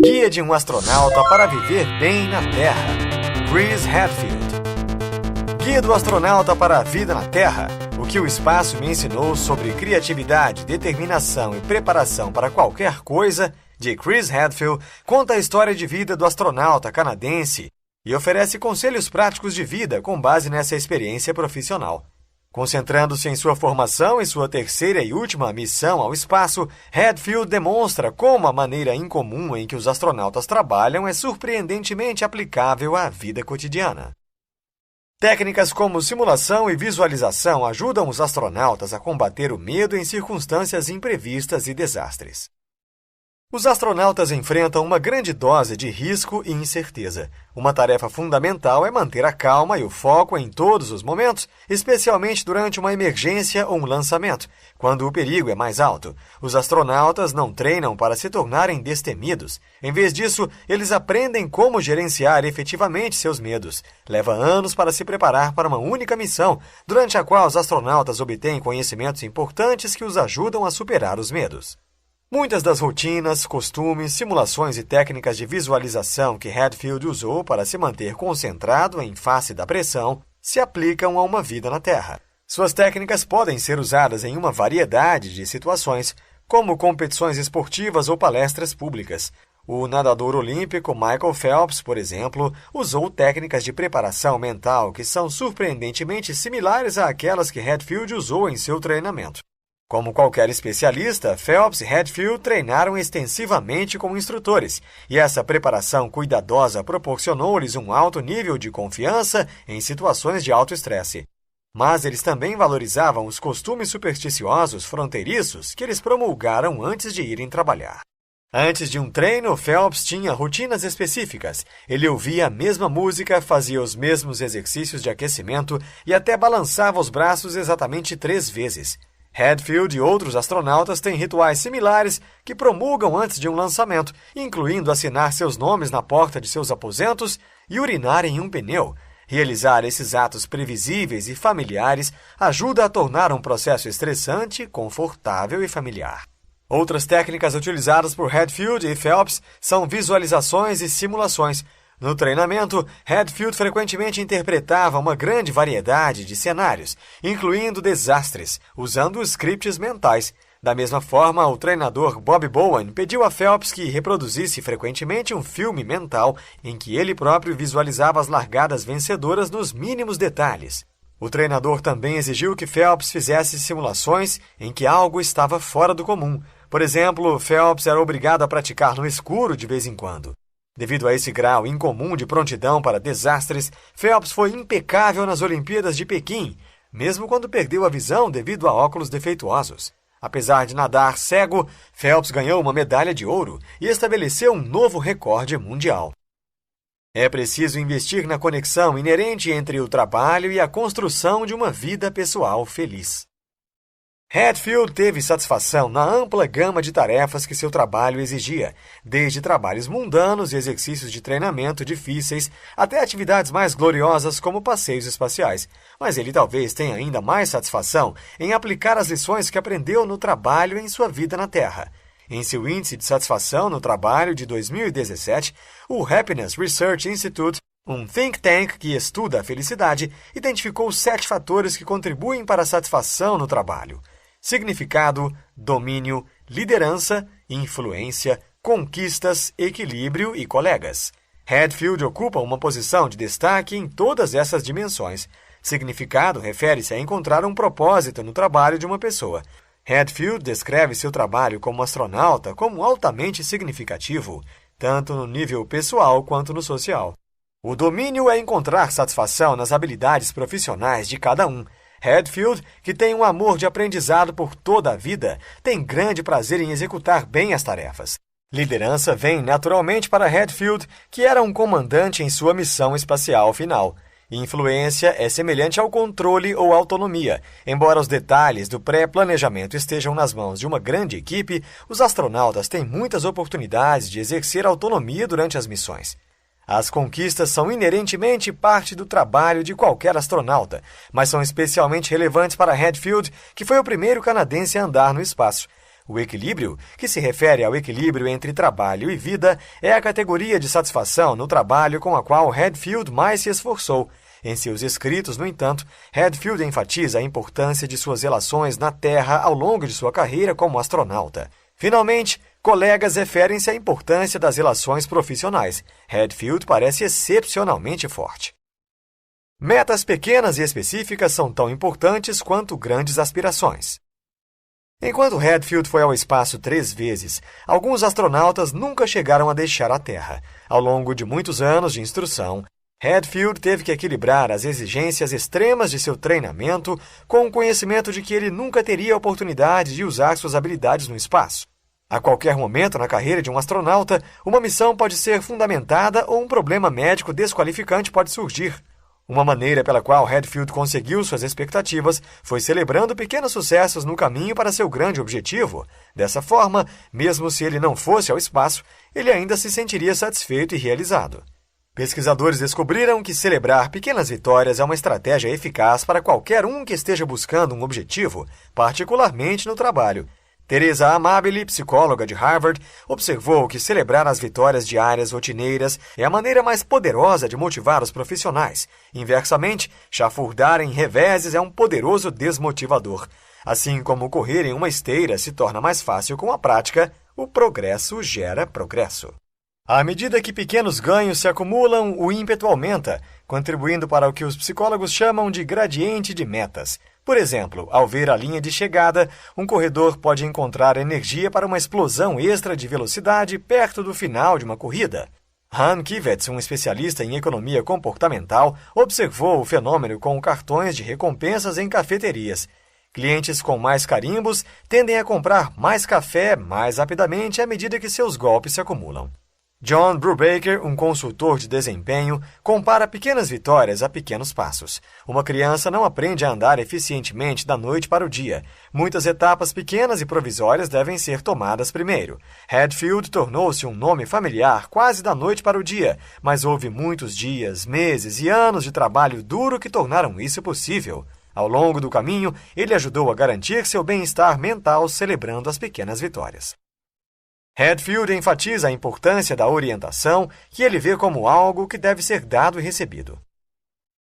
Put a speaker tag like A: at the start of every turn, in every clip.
A: Guia de um astronauta para viver bem na Terra. Chris Hadfield. Guia do astronauta para a vida na Terra. O que o espaço me ensinou sobre criatividade, determinação e preparação para qualquer coisa, de Chris Hadfield, conta a história de vida do astronauta canadense e oferece conselhos práticos de vida com base nessa experiência profissional. Concentrando-se em sua formação e sua terceira e última missão ao espaço, Hadfield demonstra como a maneira incomum em que os astronautas trabalham é surpreendentemente aplicável à vida cotidiana. Técnicas como simulação e visualização ajudam os astronautas a combater o medo em circunstâncias imprevistas e desastres. Os astronautas enfrentam uma grande dose de risco e incerteza. Uma tarefa fundamental é manter a calma e o foco em todos os momentos, especialmente durante uma emergência ou um lançamento, quando o perigo é mais alto. Os astronautas não treinam para se tornarem destemidos. Em vez disso, eles aprendem como gerenciar efetivamente seus medos. Leva anos para se preparar para uma única missão, durante a qual os astronautas obtêm conhecimentos importantes que os ajudam a superar os medos. Muitas das rotinas, costumes, simulações e técnicas de visualização que Hadfield usou para se manter concentrado em face da pressão se aplicam a uma vida na Terra. Suas técnicas podem ser usadas em uma variedade de situações, como competições esportivas ou palestras públicas. O nadador olímpico Michael Phelps, por exemplo, usou técnicas de preparação mental que são surpreendentemente similares àquelas que Hadfield usou em seu treinamento. Como qualquer especialista, Phelps e Hadfield treinaram extensivamente como instrutores, e essa preparação cuidadosa proporcionou-lhes um alto nível de confiança em situações de alto estresse. Mas eles também valorizavam os costumes supersticiosos fronteiriços que eles promulgaram antes de irem trabalhar. Antes de um treino, Phelps tinha rotinas específicas. Ele ouvia a mesma música, fazia os mesmos exercícios de aquecimento e até balançava os braços exatamente 3 vezes. Hadfield e outros astronautas têm rituais similares que promulgam antes de um lançamento, incluindo assinar seus nomes na porta de seus aposentos e urinar em um pneu. Realizar esses atos previsíveis e familiares ajuda a tornar um processo estressante, confortável e familiar. Outras técnicas utilizadas por Hadfield e Phelps são visualizações e simulações. No treinamento, Hadfield frequentemente interpretava uma grande variedade de cenários, incluindo desastres, usando scripts mentais. Da mesma forma, o treinador Bob Bowen pediu a Phelps que reproduzisse frequentemente um filme mental em que ele próprio visualizava as largadas vencedoras nos mínimos detalhes. O treinador também exigiu que Phelps fizesse simulações em que algo estava fora do comum. Por exemplo, Phelps era obrigado a praticar no escuro de vez em quando. Devido a esse grau incomum de prontidão para desastres, Phelps foi impecável nas Olimpíadas de Pequim, mesmo quando perdeu a visão devido a óculos defeituosos. Apesar de nadar cego, Phelps ganhou uma medalha de ouro e estabeleceu um novo recorde mundial. É preciso investir na conexão inerente entre o trabalho e a construção de uma vida pessoal feliz. Hadfield teve satisfação na ampla gama de tarefas que seu trabalho exigia, desde trabalhos mundanos e exercícios de treinamento difíceis até atividades mais gloriosas como passeios espaciais. Mas ele talvez tenha ainda mais satisfação em aplicar as lições que aprendeu no trabalho em sua vida na Terra. Em seu índice de satisfação no trabalho de 2017, o Happiness Research Institute, um think tank que estuda a felicidade, identificou 7 fatores que contribuem para a satisfação no trabalho: significado, domínio, liderança, influência, conquistas, equilíbrio e colegas. Hadfield ocupa uma posição de destaque em todas essas dimensões. Significado refere-se a encontrar um propósito no trabalho de uma pessoa. Hadfield descreve seu trabalho como astronauta como altamente significativo, tanto no nível pessoal quanto no social. O domínio é encontrar satisfação nas habilidades profissionais de cada um. Hadfield, que tem um amor de aprendizado por toda a vida, tem grande prazer em executar bem as tarefas. Liderança vem naturalmente para Hadfield, que era um comandante em sua missão espacial final. Influência é semelhante ao controle ou autonomia. Embora os detalhes do pré-planejamento estejam nas mãos de uma grande equipe, os astronautas têm muitas oportunidades de exercer autonomia durante as missões. As conquistas são inerentemente parte do trabalho de qualquer astronauta, mas são especialmente relevantes para Hadfield, que foi o primeiro canadense a andar no espaço. O equilíbrio, que se refere ao equilíbrio entre trabalho e vida, é a categoria de satisfação no trabalho com a qual Hadfield mais se esforçou. Em seus escritos, no entanto, Hadfield enfatiza a importância de suas relações na Terra ao longo de sua carreira como astronauta. Finalmente, colegas referem-se à importância das relações profissionais. Hadfield parece excepcionalmente forte. Metas pequenas e específicas são tão importantes quanto grandes aspirações. Enquanto Hadfield foi ao espaço 3 vezes, alguns astronautas nunca chegaram a deixar a Terra. Ao longo de muitos anos de instrução, Hadfield teve que equilibrar as exigências extremas de seu treinamento com o conhecimento de que ele nunca teria a oportunidade de usar suas habilidades no espaço. A qualquer momento na carreira de um astronauta, uma missão pode ser fundamentada ou um problema médico desqualificante pode surgir. Uma maneira pela qual Hadfield conseguiu suas expectativas foi celebrando pequenos sucessos no caminho para seu grande objetivo. Dessa forma, mesmo se ele não fosse ao espaço, ele ainda se sentiria satisfeito e realizado. Pesquisadores descobriram que celebrar pequenas vitórias é uma estratégia eficaz para qualquer um que esteja buscando um objetivo, particularmente no trabalho. Teresa Amabile, psicóloga de Harvard, observou que celebrar as vitórias diárias rotineiras é a maneira mais poderosa de motivar os profissionais. Inversamente, chafurdar em reveses é um poderoso desmotivador. Assim como correr em uma esteira se torna mais fácil com a prática, o progresso gera progresso. À medida que pequenos ganhos se acumulam, o ímpeto aumenta, contribuindo para o que os psicólogos chamam de gradiente de metas. Por exemplo, ao ver a linha de chegada, um corredor pode encontrar energia para uma explosão extra de velocidade perto do final de uma corrida. Han Kivets, um especialista em economia comportamental, observou o fenômeno com cartões de recompensas em cafeterias. Clientes com mais carimbos tendem a comprar mais café mais rapidamente à medida que seus golpes se acumulam. John Brubaker, um consultor de desempenho, compara pequenas vitórias a pequenos passos. Uma criança não aprende a andar eficientemente da noite para o dia. Muitas etapas pequenas e provisórias devem ser tomadas primeiro. Hadfield tornou-se um nome familiar quase da noite para o dia, mas houve muitos dias, meses e anos de trabalho duro que tornaram isso possível. Ao longo do caminho, ele ajudou a garantir seu bem-estar mental celebrando as pequenas vitórias. Hadfield enfatiza a importância da orientação, que ele vê como algo que deve ser dado e recebido.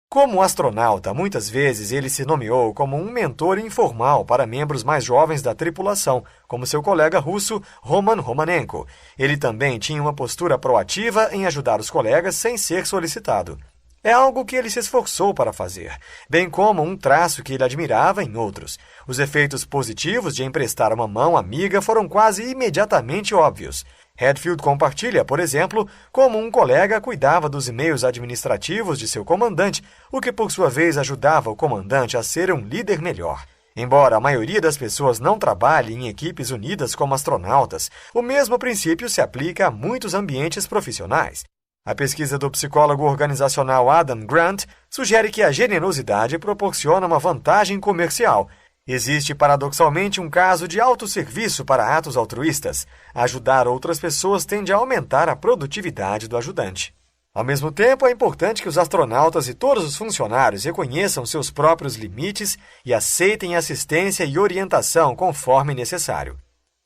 A: Como astronauta, muitas vezes ele se nomeou como um mentor informal para membros mais jovens da tripulação, como seu colega russo Roman Romanenko. Ele também tinha uma postura proativa em ajudar os colegas sem ser solicitado. É algo que ele se esforçou para fazer, bem como um traço que ele admirava em outros. Os efeitos positivos de emprestar uma mão amiga foram quase imediatamente óbvios. Hadfield compartilha, por exemplo, como um colega cuidava dos e-mails administrativos de seu comandante, o que por sua vez ajudava o comandante a ser um líder melhor. Embora a maioria das pessoas não trabalhe em equipes unidas como astronautas, o mesmo princípio se aplica a muitos ambientes profissionais. A pesquisa do psicólogo organizacional Adam Grant sugere que a generosidade proporciona uma vantagem comercial. Existe paradoxalmente um caso de autosserviço para atos altruístas. Ajudar outras pessoas tende a aumentar a produtividade do ajudante. Ao mesmo tempo, é importante que os astronautas e todos os funcionários reconheçam seus próprios limites e aceitem assistência e orientação conforme necessário.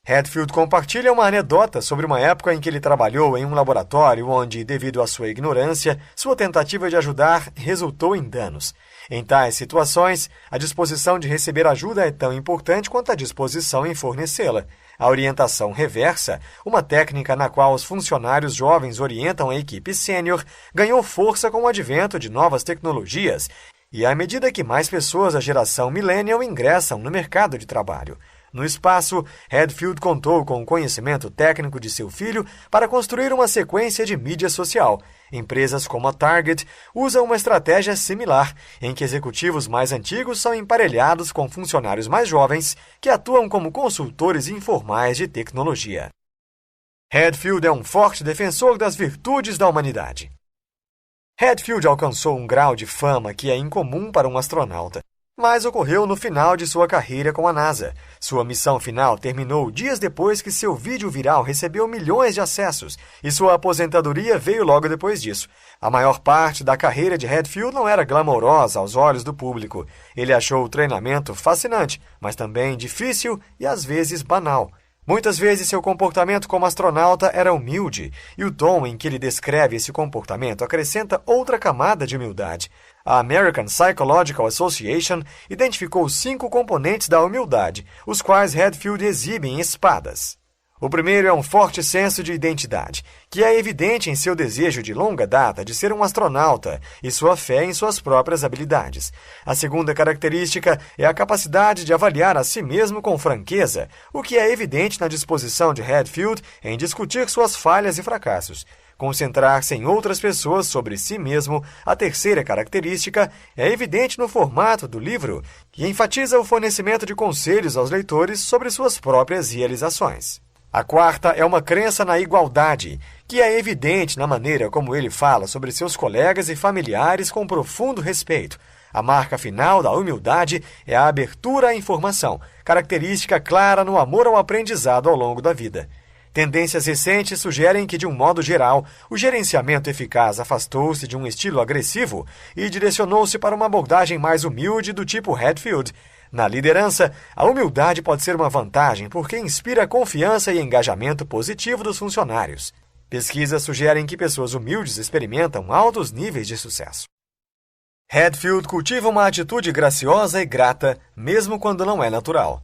A: Hadfield compartilha uma anedota sobre uma época em que ele trabalhou em um laboratório onde, devido à sua ignorância, sua tentativa de ajudar resultou em danos. Em tais situações, a disposição de receber ajuda é tão importante quanto a disposição em fornecê-la. A orientação reversa, uma técnica na qual os funcionários jovens orientam a equipe sênior, ganhou força com o advento de novas tecnologias e à medida que mais pessoas da geração millennial ingressam no mercado de trabalho. No espaço, Hadfield contou com o conhecimento técnico de seu filho para construir uma sequência de mídia social. Empresas como a Target usam uma estratégia similar, em que executivos mais antigos são emparelhados com funcionários mais jovens que atuam como consultores informais de tecnologia. Hadfield é um forte defensor das virtudes da humanidade. Hadfield alcançou um grau de fama que é incomum para um astronauta. mas ocorreu no final de sua carreira com a NASA. Sua missão final terminou dias depois que seu vídeo viral recebeu milhões de acessos, e sua aposentadoria veio logo depois disso. A maior parte da carreira de Hadfield não era glamourosa aos olhos do público. Ele achou o treinamento fascinante, mas também difícil e às vezes banal. Muitas vezes seu comportamento como astronauta era humilde, e o tom em que ele descreve esse comportamento acrescenta outra camada de humildade. A American Psychological Association identificou 5 componentes da humildade, os quais Hadfield exibe em espadas. O primeiro é um forte senso de identidade, que é evidente em seu desejo de longa data de ser um astronauta e sua fé em suas próprias habilidades. A segunda característica é a capacidade de avaliar a si mesmo com franqueza, o que é evidente na disposição de Hadfield em discutir suas falhas e fracassos. Concentrar-se em outras pessoas sobre si mesmo, a terceira característica, é evidente no formato do livro, que enfatiza o fornecimento de conselhos aos leitores sobre suas próprias realizações. A quarta é uma crença na igualdade, que é evidente na maneira como ele fala sobre seus colegas e familiares com profundo respeito. A marca final da humildade é a abertura à informação, característica clara no amor ao aprendizado ao longo da vida. Tendências recentes sugerem que, de um modo geral, o gerenciamento eficaz afastou-se de um estilo agressivo e direcionou-se para uma abordagem mais humilde do tipo Hadfield. Na liderança, a humildade pode ser uma vantagem porque inspira confiança e engajamento positivo dos funcionários. Pesquisas sugerem que pessoas humildes experimentam altos níveis de sucesso. Hadfield cultiva uma atitude graciosa e grata, mesmo quando não é natural.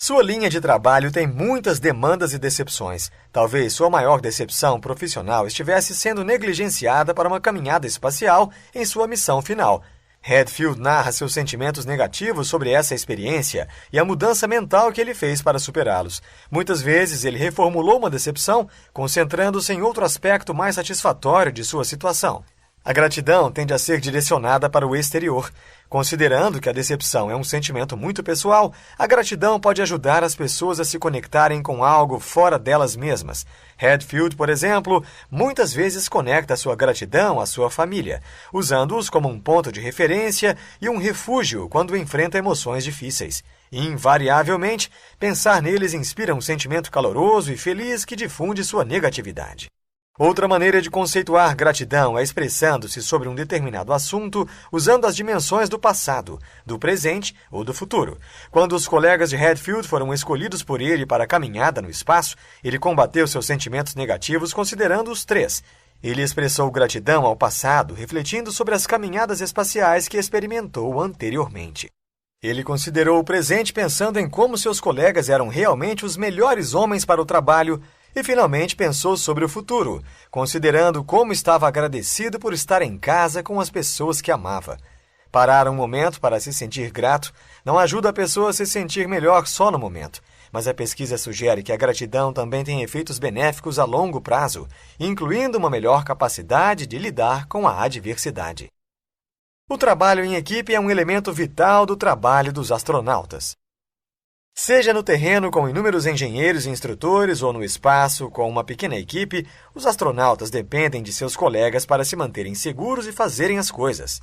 A: Sua linha de trabalho tem muitas demandas e decepções. Talvez sua maior decepção profissional estivesse sendo negligenciada para uma caminhada espacial em sua missão final. Hadfield narra seus sentimentos negativos sobre essa experiência e a mudança mental que ele fez para superá-los. Muitas vezes ele reformulou uma decepção, concentrando-se em outro aspecto mais satisfatório de sua situação. A gratidão tende a ser direcionada para o exterior. Considerando que a decepção é um sentimento muito pessoal, a gratidão pode ajudar as pessoas a se conectarem com algo fora delas mesmas. Hadfield, por exemplo, muitas vezes conecta sua gratidão à sua família, usando-os como um ponto de referência e um refúgio quando enfrenta emoções difíceis. Invariavelmente, pensar neles inspira um sentimento caloroso e feliz que difunde sua negatividade. Outra maneira de conceituar gratidão é expressando-se sobre um determinado assunto usando as dimensões do passado, do presente ou do futuro. Quando os colegas de Hadfield foram escolhidos por ele para a caminhada no espaço, ele combateu seus sentimentos negativos considerando os 3. Ele expressou gratidão ao passado, refletindo sobre as caminhadas espaciais que experimentou anteriormente. Ele considerou o presente pensando em como seus colegas eram realmente os melhores homens para o trabalho, e finalmente pensou sobre o futuro, considerando como estava agradecido por estar em casa com as pessoas que amava. Parar um momento para se sentir grato não ajuda a pessoa a se sentir melhor só no momento, mas a pesquisa sugere que a gratidão também tem efeitos benéficos a longo prazo, incluindo uma melhor capacidade de lidar com a adversidade. O trabalho em equipe é um elemento vital do trabalho dos astronautas. Seja no terreno com inúmeros engenheiros e instrutores ou no espaço com uma pequena equipe, os astronautas dependem de seus colegas para se manterem seguros e fazerem as coisas.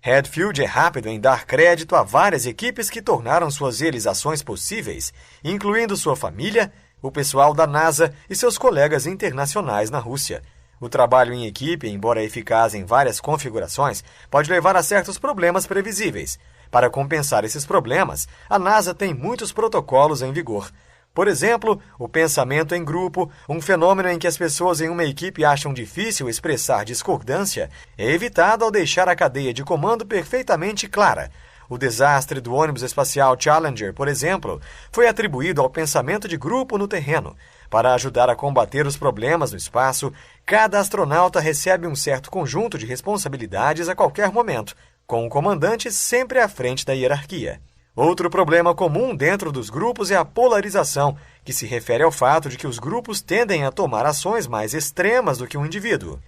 A: Hadfield é rápido em dar crédito a várias equipes que tornaram suas realizações possíveis, incluindo sua família, o pessoal da NASA e seus colegas internacionais na Rússia. O trabalho em equipe, embora eficaz em várias configurações, pode levar a certos problemas previsíveis. Para compensar esses problemas, a NASA tem muitos protocolos em vigor. Por exemplo, o pensamento em grupo, um fenômeno em que as pessoas em uma equipe acham difícil expressar discordância, é evitado ao deixar a cadeia de comando perfeitamente clara. O desastre do ônibus espacial Challenger, por exemplo, foi atribuído ao pensamento de grupo no terreno. Para ajudar a combater os problemas no espaço, cada astronauta recebe um certo conjunto de responsabilidades a qualquer momento, com o comandante sempre à frente da hierarquia. Outro problema comum dentro dos grupos é a polarização, que se refere ao fato de que os grupos tendem a tomar ações mais extremas do que um indivíduo.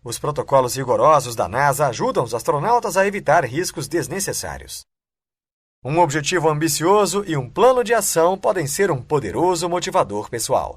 A: Os protocolos rigorosos da NASA ajudam os astronautas a evitar riscos desnecessários. Um objetivo ambicioso e um plano de ação podem ser um poderoso motivador pessoal.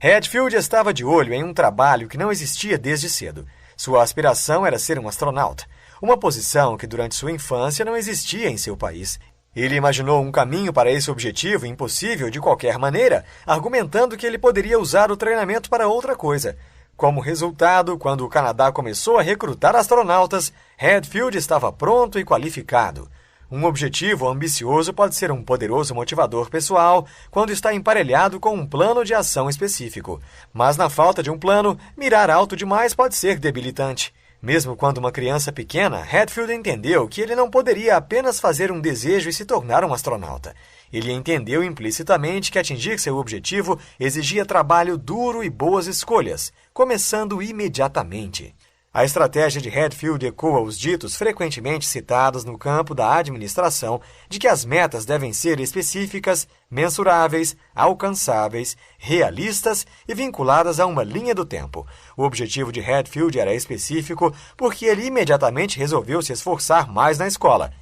A: Hadfield estava de olho em um trabalho que não existia desde cedo. Sua aspiração era ser um astronauta. uma posição que durante sua infância não existia em seu país. Ele imaginou um caminho para esse objetivo impossível de qualquer maneira, argumentando que ele poderia usar o treinamento para outra coisa. Como resultado, quando o Canadá começou a recrutar astronautas, Hadfield estava pronto e qualificado. Um objetivo ambicioso pode ser um poderoso motivador pessoal quando está emparelhado com um plano de ação específico. Mas na falta de um plano, mirar alto demais pode ser debilitante. Mesmo quando uma criança pequena, Hadfield entendeu que ele não poderia apenas fazer um desejo e se tornar um astronauta. Ele entendeu implicitamente que atingir seu objetivo exigia trabalho duro e boas escolhas, começando imediatamente. A estratégia de Hadfield ecoa os ditos frequentemente citados no campo da administração de que as metas devem ser específicas, mensuráveis, alcançáveis, realistas e vinculadas a uma linha do tempo. O objetivo de Hadfield era específico porque ele imediatamente resolveu se esforçar mais na escola.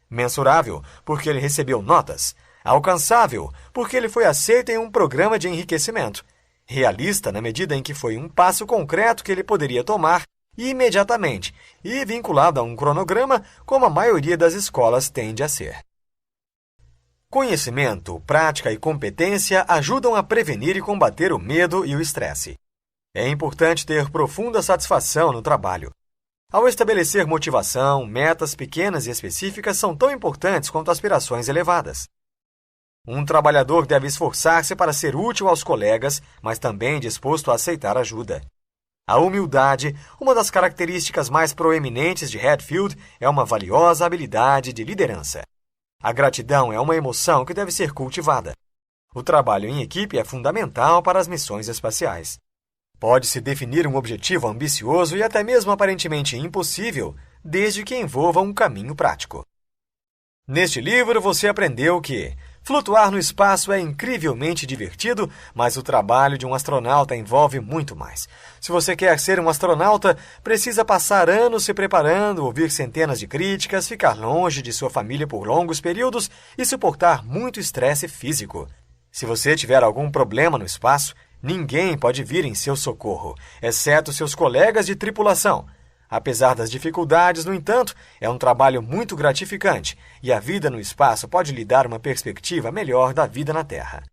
A: Mensurável, porque ele recebeu notas. Alcançável, porque ele foi aceito em um programa de enriquecimento. Realista, na medida em que foi um passo concreto que ele poderia tomar imediatamente e vinculado a um cronograma, como a maioria das escolas tende a ser. Conhecimento, prática e competência ajudam a prevenir e combater o medo e o estresse. É importante ter profunda satisfação no trabalho. Ao estabelecer motivação, metas pequenas e específicas são tão importantes quanto aspirações elevadas. Um trabalhador deve esforçar-se para ser útil aos colegas, mas também disposto a aceitar ajuda. A humildade, uma das características mais proeminentes de Hadfield, é uma valiosa habilidade de liderança. A gratidão é uma emoção que deve ser cultivada. O trabalho em equipe é fundamental para as missões espaciais. Pode-se definir um objetivo ambicioso e até mesmo aparentemente impossível, desde que envolva um caminho prático. Neste livro, você aprendeu que flutuar no espaço é incrivelmente divertido, mas o trabalho de um astronauta envolve muito mais. Se você quer ser um astronauta, precisa passar anos se preparando, ouvir centenas de críticas, ficar longe de sua família por longos períodos e suportar muito estresse físico. Se você tiver algum problema no espaço, ninguém pode vir em seu socorro, exceto seus colegas de tripulação. Apesar das dificuldades, no entanto, é um trabalho muito gratificante e a vida no espaço pode lhe dar uma perspectiva melhor da vida na Terra.